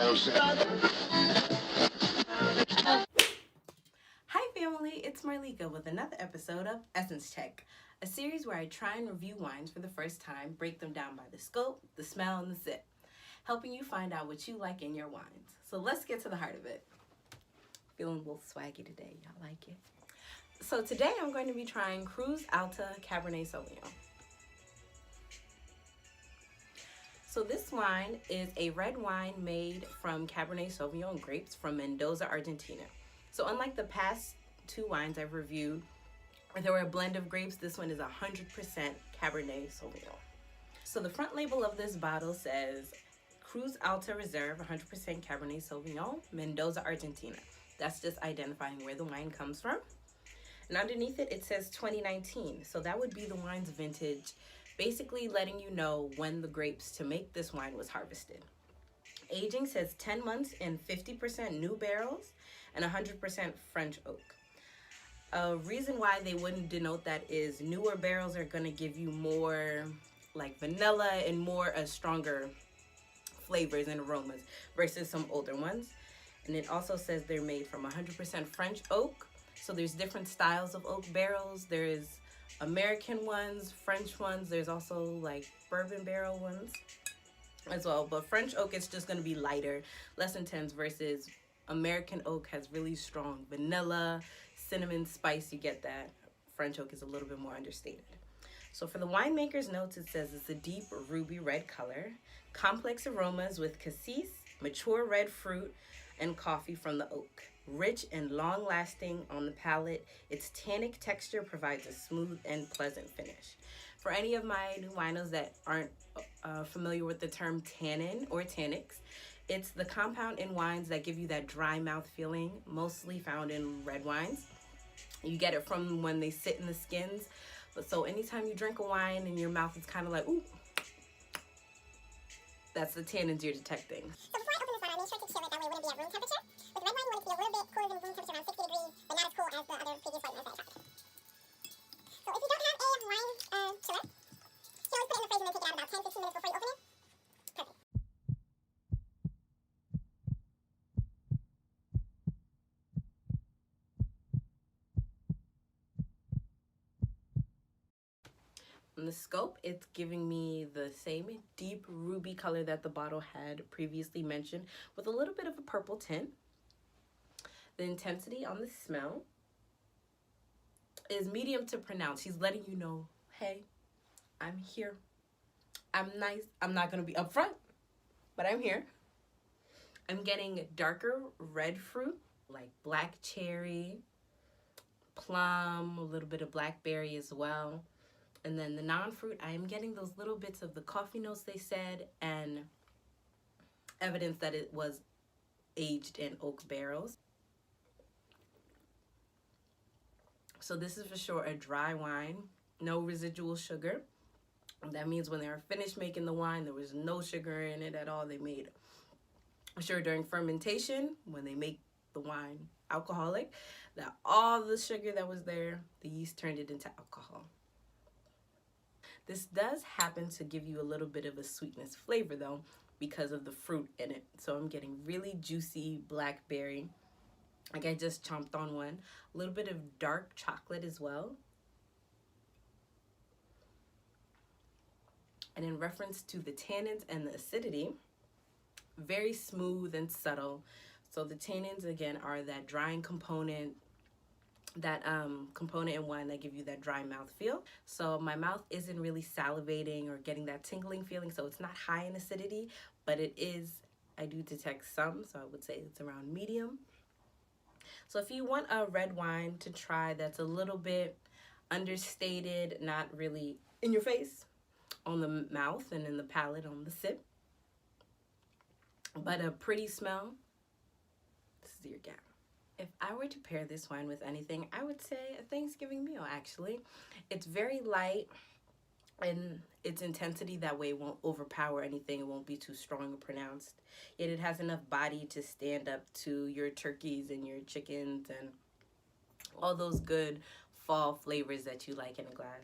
Hi family, it's Marlika with another episode of Essence Check, a series where I try and review wines for the first time, break them down by the scope, the smell, and the sip, helping you find out what you like in your wines. So let's get to the heart of it. Feeling a little swaggy today, y'all like it? So today I'm going to be trying Cruz Alta Cabernet Sauvignon. So this wine is a red wine made from Cabernet Sauvignon grapes from Mendoza, Argentina. So unlike the past two wines I've reviewed, where they were a blend of grapes, this one is 100% Cabernet Sauvignon. So the front label of this bottle says, Cruz Alta Reserve 100% Cabernet Sauvignon, Mendoza, Argentina. That's just identifying where the wine comes from. And underneath it, it says 2019. So that would be the wine's vintage, basically letting you know when the grapes to make this wine was harvested. Aging says 10 months in 50% new barrels and 100% French oak. A reason why they wouldn't denote that is newer barrels are going to give you more like vanilla and more stronger flavors and aromas versus some older ones. And it also says they're made from 100% French oak. So there's different styles of oak barrels. There is American ones, French ones. There's also like bourbon barrel ones as well. But French oak is just going to be lighter, less intense, versus American oak has really strong vanilla, cinnamon spice. You get that. French oak is a little bit more understated. So for the winemaker's notes, it says it's a deep ruby red color, complex aromas with cassis, mature red fruit, and coffee from the oak. Rich and long-lasting on the palate, its tannic texture provides a smooth and pleasant finish. For any of my new winos that aren't familiar with the term tannin or tannics, it's the compound in wines that give you that dry mouth feeling, mostly found in red wines. You get it from when they sit in the skins. But so anytime you drink a wine and your mouth is kind of like, ooh, that's the tannins you're detecting. So before I open this one, I made sure to chill it, that way it wouldn't be at room temperature. With red wine, you want it to be a little bit cooler than room temperature, around 60 degrees, but not as cool as the other previous white wines that I tried. So if you don't have a wine chiller, you always put it in the fridge and then take it out about 10-15 minutes before you open it. Perfect. On the scope, it's giving me the same deep ruby color that the bottle had previously mentioned, with a little bit of a purple tint. The intensity on the smell is medium to pronounced. He's letting you know, hey, I'm here. I'm nice. I'm not going to be upfront, but I'm here. I'm getting darker red fruit, like black cherry, plum, a little bit of blackberry as well. And then the non-fruit, I am getting those little bits of the coffee notes they said, and evidence that it was aged in oak barrels. So this is for sure a dry wine, no residual sugar. That means when they were finished making the wine, there was no sugar in it at all. They made sure during fermentation, when they make the wine alcoholic, that all the sugar that was there, the yeast turned it into alcohol. This does happen to give you a little bit of a sweetness flavor though, because of the fruit in it. So I'm getting really juicy blackberry. Like I just chomped on one. A little bit of dark chocolate as well. And in reference to the tannins and the acidity, very smooth and subtle. So the tannins again are that drying component, that component in wine that give you that dry mouth feel. So my mouth isn't really salivating or getting that tingling feeling, so it's not high in acidity, but it is, I do detect some, so I would say it's around medium. So if you want a red wine to try that's a little bit understated, not really in your face on the mouth and in the palate on the sip, but a pretty smell, this is your guy. If I were to pair this wine with anything, I would say a Thanksgiving meal, actually. It's very light in its intensity. That way it won't overpower anything. It won't be too strong or pronounced. Yet it has enough body to stand up to your turkeys and your chickens and all those good fall flavors that you like in a glass.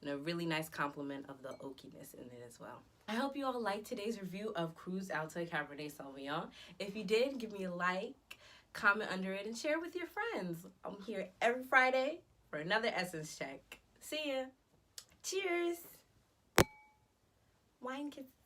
And a really nice complement of the oakiness in it as well. I hope you all liked today's review of Cruz, Alta, Cabernet Sauvignon. If you did, give me a like, comment under it, and share with your friends. I'm here every Friday for another essence check. See ya. Cheers. Wine kisses.